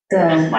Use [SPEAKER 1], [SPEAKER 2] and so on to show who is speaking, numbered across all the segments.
[SPEAKER 1] 对，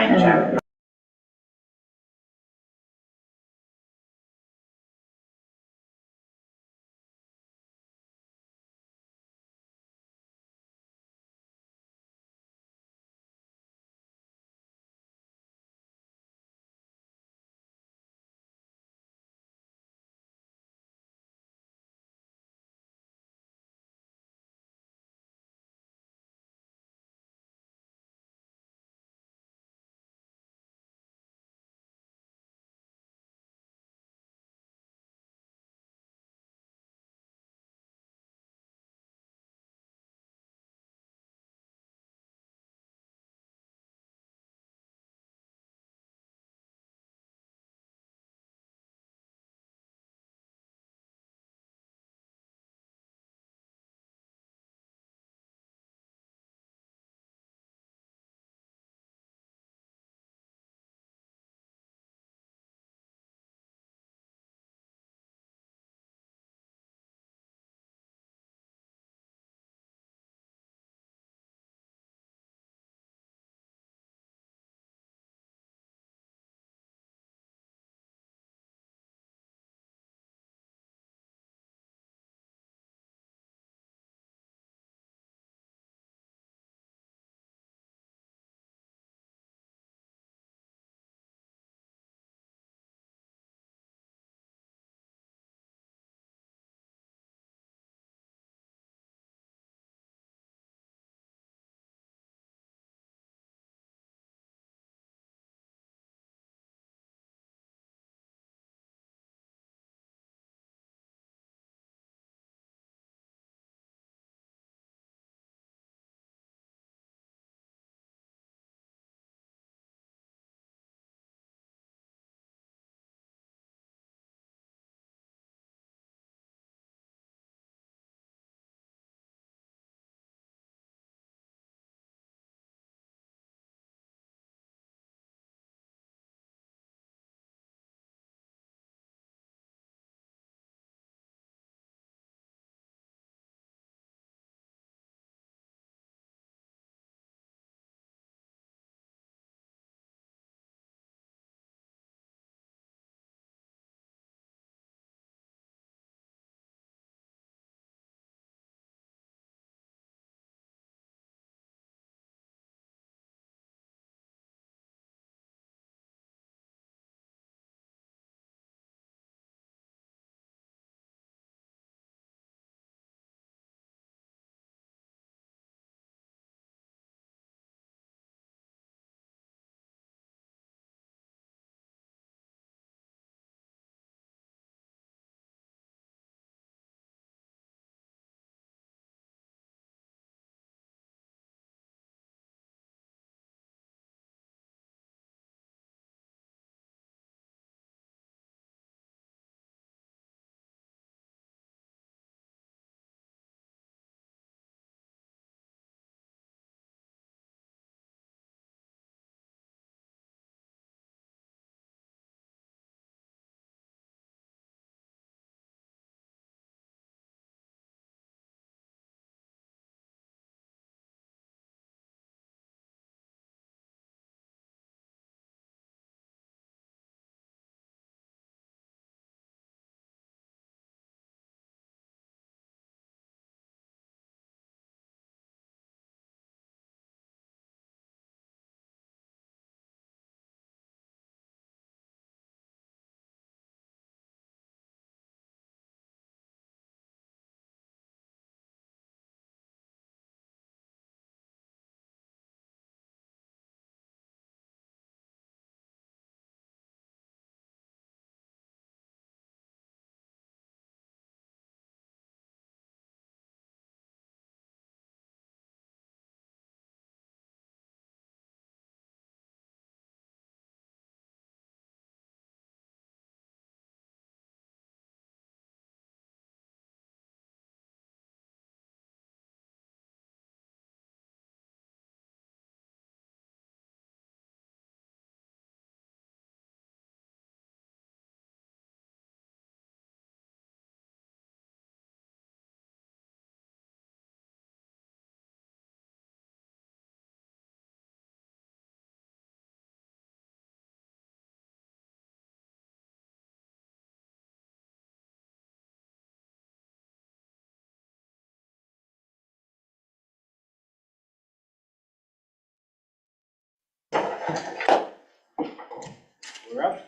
[SPEAKER 1] We're up.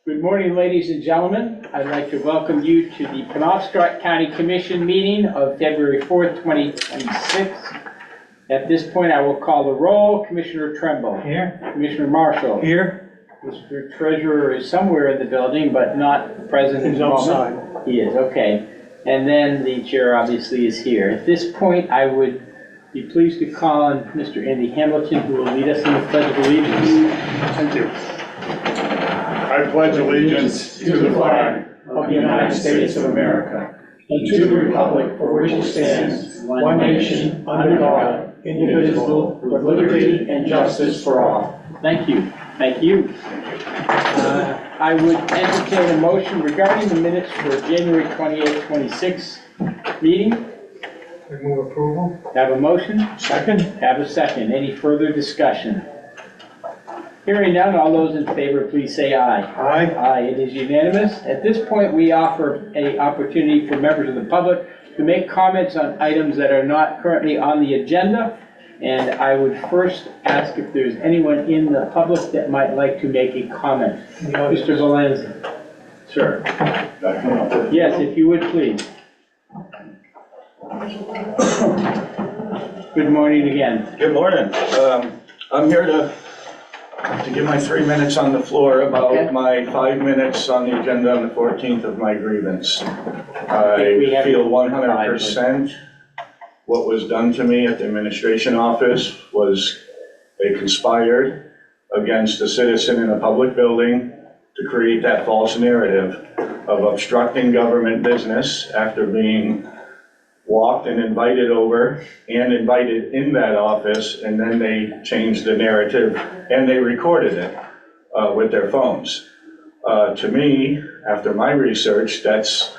[SPEAKER 1] Good morning, ladies and gentlemen. I'd like to welcome you to the Penobscot County Commission meeting of February 4th, 2026. At this point, I will call the roll. Commissioner Tremble.
[SPEAKER 2] Here.
[SPEAKER 1] Commissioner Marshall.
[SPEAKER 2] Here.
[SPEAKER 1] Mr. Treasurer is somewhere in the building, but not present at the moment.
[SPEAKER 2] Outside.
[SPEAKER 1] He is, okay. And then the chair obviously is here. At this point, I would be pleased to call on Mr. Andy Hamilton, who will lead us in the Pledge of Allegiance.
[SPEAKER 3] Thank you. I pledge allegiance to the flag of the United States of America and to the republic for which it stands, one nation, under God, indivisible, with liberty and justice for all.
[SPEAKER 1] Thank you. Thank you. I would entertain a motion regarding the minutes for January 28th, 26 meeting.
[SPEAKER 2] I move approval.
[SPEAKER 1] Have a motion?
[SPEAKER 2] Second.
[SPEAKER 1] Have a second. Any further discussion? Hearing none, all those in favor, please say aye.
[SPEAKER 2] Aye.
[SPEAKER 1] Aye, it is unanimous. At this point, we offer an opportunity for members of the public to make comments on items that are not currently on the agenda. And I would first ask if there's anyone in the public that might like to make a comment. Mr. Valenza. Sir. Yes, if you would, please. Good morning again.
[SPEAKER 3] Good morning. I'm here to give my 3 minutes on the floor about my 5 minutes on the agenda on the 14th of my grievance. I feel 100% what was done to me at the administration office was they conspired against a citizen in a public building to create that false narrative of obstructing government business after being walked and invited over and invited in that office, and then they changed the narrative and they recorded it with their phones. To me, after my research, that's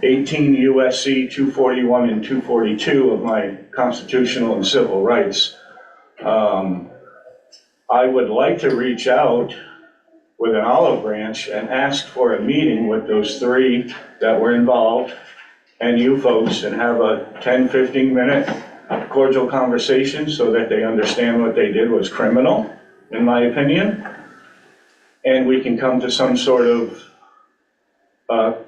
[SPEAKER 3] 18 USC 241 and 242 of my constitutional and civil rights. I would like to reach out with an olive branch and ask for a meeting with those three that were involved and you folks, and have a 10-15 minute cordial conversation so that they understand what they did was criminal, in my opinion, and we can come to some sort of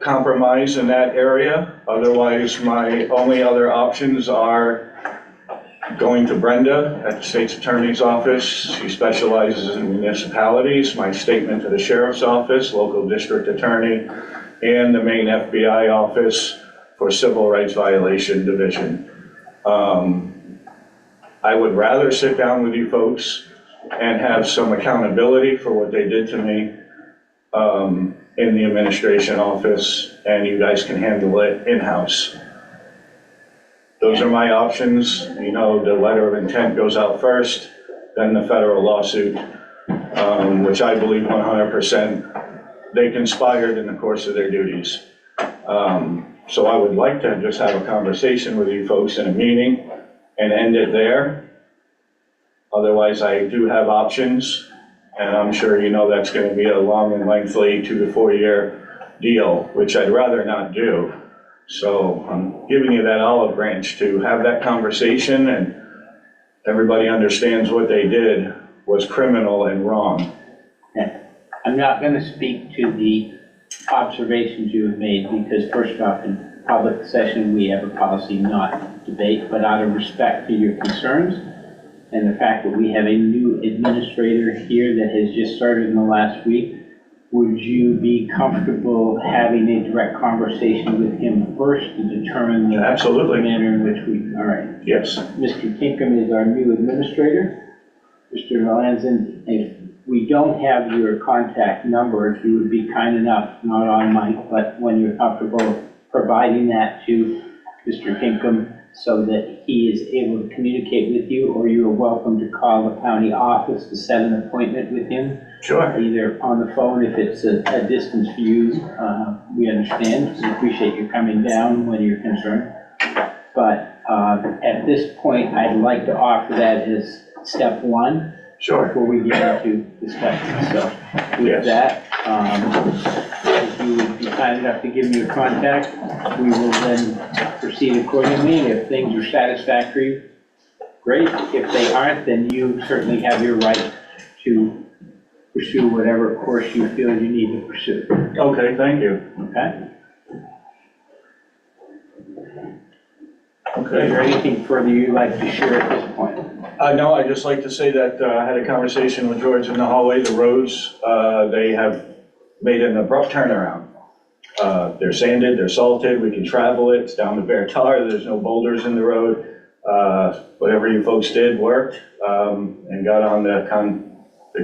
[SPEAKER 3] compromise in that area. Otherwise, my only other options are going to Brenda at the State's Attorney's Office. She specializes in municipalities. My statement to the Sheriff's Office, local district attorney, and the main FBI office for Civil Rights Violation Division. I would rather sit down with you folks and have some accountability for what they did to me in the administration office, and you guys can handle it in-house. Those are my options. You know, the letter of intent goes out first, then the federal lawsuit, which I believe 100% they conspired in the course of their duties. So I would like to just have a conversation with you folks in a meeting and end it there. Otherwise, I do have options, and I'm sure you know that's going to be a long and lengthy 2 to 4 year deal, which I'd rather not do. So I'm giving you that olive branch to have that conversation, and everybody understands what they did was criminal and wrong.
[SPEAKER 1] I'm not going to speak to the observations you have made, because first off, in public session, we have a policy not to debate, but out of respect to your concerns and the fact that we have a new administrator here that has just started in the last week, would you be comfortable having a direct conversation with him first to determine the
[SPEAKER 3] Absolutely.
[SPEAKER 1] manner in which we, all right.
[SPEAKER 3] Yes.
[SPEAKER 1] Mr. Kinkham is our new administrator. Mr. Valenza, if we don't have your contact number, if you would be kind enough, not on mic, but when you're comfortable providing that to Mr. Kinkham so that he is able to communicate with you, or you are welcome to call the county office to set an appointment with him.
[SPEAKER 3] Sure.
[SPEAKER 1] Either on the phone if it's a distance for you, we understand. We appreciate you coming down when you're concerned. But at this point, I'd like to offer that as step one.
[SPEAKER 3] Sure.
[SPEAKER 1] Before we get into discussion. So with
[SPEAKER 3] Yes.
[SPEAKER 1] that, if you would be kind enough to give me your contact, we will then proceed accordingly. And if things are satisfactory, great. If they aren't, then you certainly have your right to pursue whatever course you feel you need to pursue,
[SPEAKER 3] Okay, thank you.
[SPEAKER 1] okay? Is
[SPEAKER 3] Okay.
[SPEAKER 1] there anything further you'd like to share at this point?
[SPEAKER 3] No, I'd just like to say that I had a conversation with George in the hallway. The roads, they have made an abrupt turnaround. They're sanded, they're salted, we can travel it, it's down to bare tar, there's no boulders in the road. Whatever you folks did worked, and got on the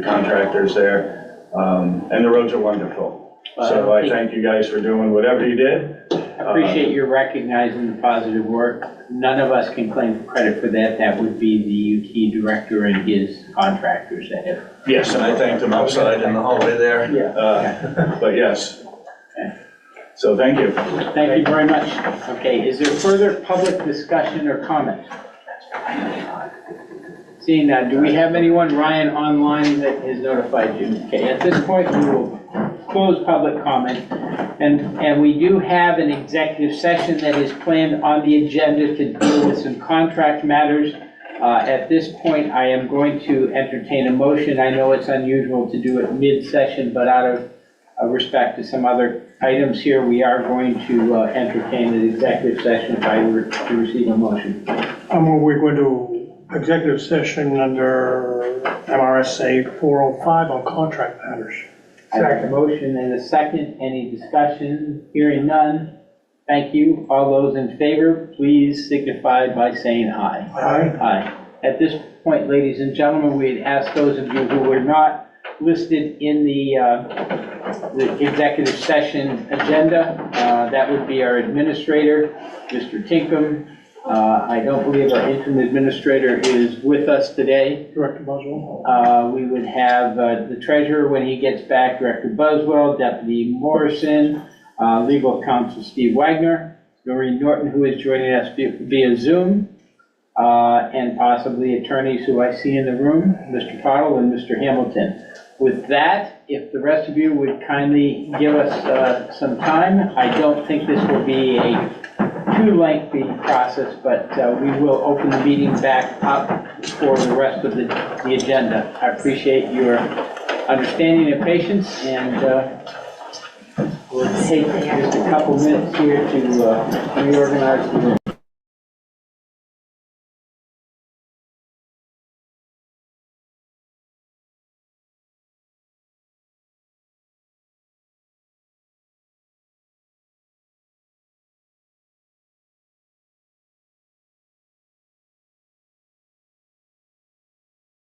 [SPEAKER 3] contractors there, and the roads are wonderful. So I thank you guys for doing whatever you did.
[SPEAKER 1] I appreciate you recognizing the positive work. None of us can claim credit for that. That would be the UT director and his contractors that have.
[SPEAKER 3] Yes, and I thanked them outside in the hallway there.
[SPEAKER 1] Yeah.
[SPEAKER 3] But yes.
[SPEAKER 1] Okay.
[SPEAKER 3] So thank you.
[SPEAKER 1] Thank you very much. Okay, is there further public discussion or comment? Seeing that, do we have anyone, Ryan, online that has notified you? Okay, at this point, we will close public comment. And we do have an executive session that is planned on the agenda to deal with some contract matters. At this point, I am going to entertain a motion. I know it's unusual to do it mid-session, but out of respect to some other items here, we are going to entertain an executive session if I were to receive a motion.
[SPEAKER 2] We're going to executive session under MRSA 405 on contract matters.
[SPEAKER 1] I have a motion and a second. Any discussion? Hearing none. Thank you. All those in favor, please signify by saying aye.
[SPEAKER 2] Aye.
[SPEAKER 1] Aye. At this point, ladies and gentlemen, we'd ask those of you who were not listed in the executive session agenda, that would be our administrator, Mr. Tinkham. I don't believe our interim administrator is with us today.
[SPEAKER 2] Director Boswell.
[SPEAKER 1] We would have the treasurer when he gets back, Director Buswell, Deputy Morrison, legal counsel Steve Wagner, Noreen Norton, who is joining us via Zoom, and possibly attorneys who I see in the room, Mr. Pottle and Mr. Hamilton. With that, if the rest of you would kindly give us some time, I don't think this will be a too lengthy process, but we will open the meeting back up for the rest of the agenda. I appreciate your understanding and patience, and we'll take just a couple minutes here to reorganize the room.